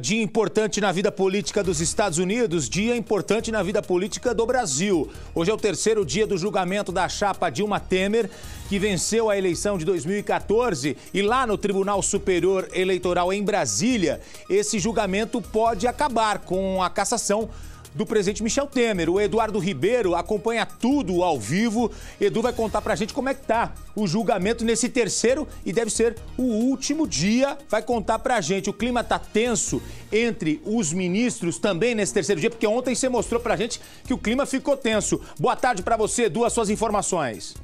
Dia importante na vida política dos Estados Unidos, dia importante na vida política do Brasil. Hoje é o terceiro dia do julgamento da chapa Dilma Temer, que venceu a eleição de 2014. E lá no Tribunal Superior Eleitoral em Brasília, esse julgamento pode acabar com a cassação do presidente Michel Temer. O Eduardo Ribeiro acompanha tudo ao vivo. Edu vai contar pra gente como é que tá o julgamento nesse terceiro e deve ser o último dia. Vai contar pra gente. O clima tá tenso entre os ministros também nesse terceiro dia, porque ontem você mostrou pra gente que o clima ficou tenso. Boa tarde pra você, Edu, as suas informações.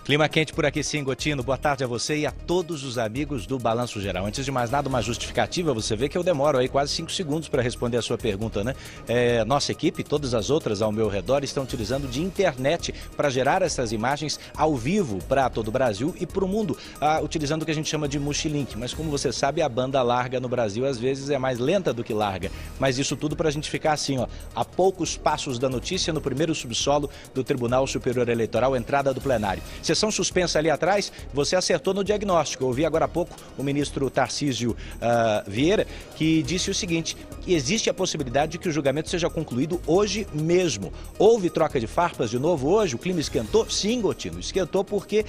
Clima quente por aqui sim, Gotino. Boa tarde a você e a todos os amigos do Balanço Geral. Antes de mais nada, uma justificativa, você vê que eu demoro aí quase 5 segundos para responder a sua pergunta, né? Nossa equipe, todas as outras ao meu redor, estão utilizando de internet para gerar essas imagens ao vivo para todo o Brasil e para o mundo, utilizando o que a gente chama de Multilink. Mas como você sabe, a banda larga no Brasil às vezes é mais lenta do que larga. Mas isso tudo para a gente ficar assim, ó, a poucos passos da notícia no primeiro subsolo do Tribunal Superior Eleitoral, entrada do plenário. Sessão suspensa ali atrás, você acertou no diagnóstico. Eu ouvi agora há pouco o ministro Tarcísio Vieira, que disse o seguinte, que existe a possibilidade de que o julgamento seja concluído hoje mesmo. Houve troca de farpas de novo hoje? O clima esquentou? Sim, Gotino, esquentou porque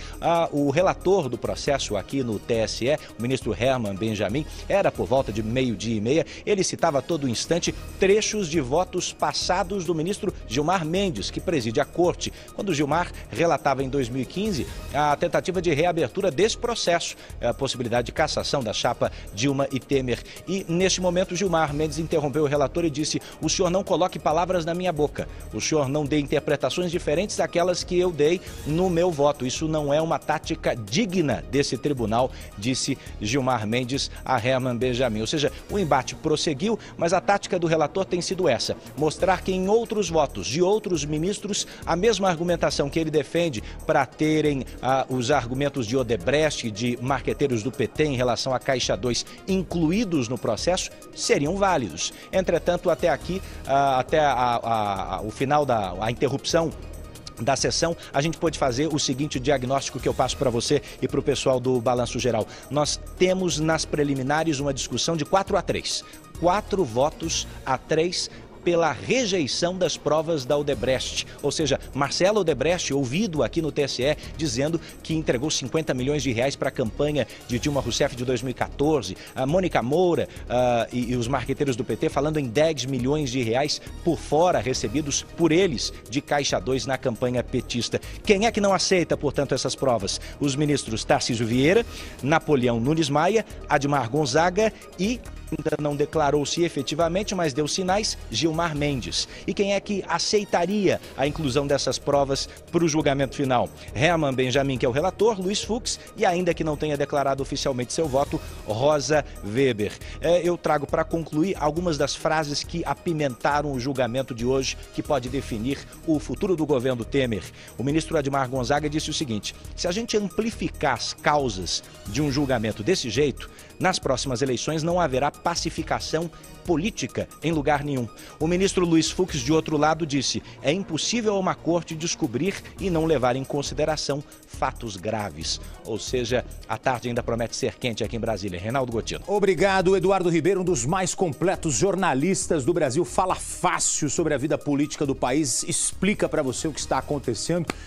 o relator do processo aqui no TSE, o ministro Herman Benjamin, era por volta de 12:30, ele citava a todo instante trechos de votos passados do ministro Gilmar Mendes, que preside a corte, quando Gilmar relatava em 2015 a tentativa de reabertura desse processo, a possibilidade de cassação da chapa Dilma e Temer. E neste momento Gilmar Mendes interrompeu o relator e disse: o senhor não coloque palavras na minha boca, o senhor não dê interpretações diferentes daquelas que eu dei no meu voto. Isso não é uma tática digna desse tribunal, disse Gilmar Mendes a Herman Benjamin. Ou seja, o embate prosseguiu, mas a tática do relator tem sido essa: mostrar que em outros votos de outros ministros, a mesma argumentação que ele defende para terem os argumentos de Odebrecht, de marqueteiros do PT em relação à Caixa 2 incluídos no processo, seriam válidos. Entretanto, até aqui, até o final a interrupção da sessão, a gente pôde fazer o seguinte diagnóstico que eu passo para você e para o pessoal do Balanço Geral. Nós temos nas preliminares uma discussão de 4-3. 4 votos a 3 pela rejeição das provas da Odebrecht. Ou seja, Marcelo Odebrecht, ouvido aqui no TSE, dizendo que entregou 50 milhões de reais para a campanha de Dilma Rousseff de 2014. A Mônica Moura e os marqueteiros do PT falando em 10 milhões de reais por fora, recebidos por eles de Caixa 2 na campanha petista. Quem é que não aceita, portanto, essas provas? Os ministros Tarcísio Vieira, Napoleão Nunes Maia, Admar Gonzaga e ainda não declarou-se efetivamente, mas deu sinais, Gilmar Mendes. E quem é que aceitaria a inclusão dessas provas para o julgamento final? Herman Benjamin, que é o relator, Luiz Fux, e ainda que não tenha declarado oficialmente seu voto, Rosa Weber. Eu trago para concluir algumas das frases que apimentaram o julgamento de hoje, que pode definir o futuro do governo Temer. O ministro Admar Gonzaga disse o seguinte: se a gente amplificar as causas de um julgamento desse jeito, nas próximas eleições não haverá pacificação política em lugar nenhum. O ministro Luiz Fux, de outro lado, disse: é impossível uma corte descobrir e não levar em consideração fatos graves. Ou seja, a tarde ainda promete ser quente aqui em Brasília. Reinaldo Gotino. Obrigado, Eduardo Ribeiro, um dos mais completos jornalistas do Brasil. Fala fácil sobre a vida política do país, explica para você o que está acontecendo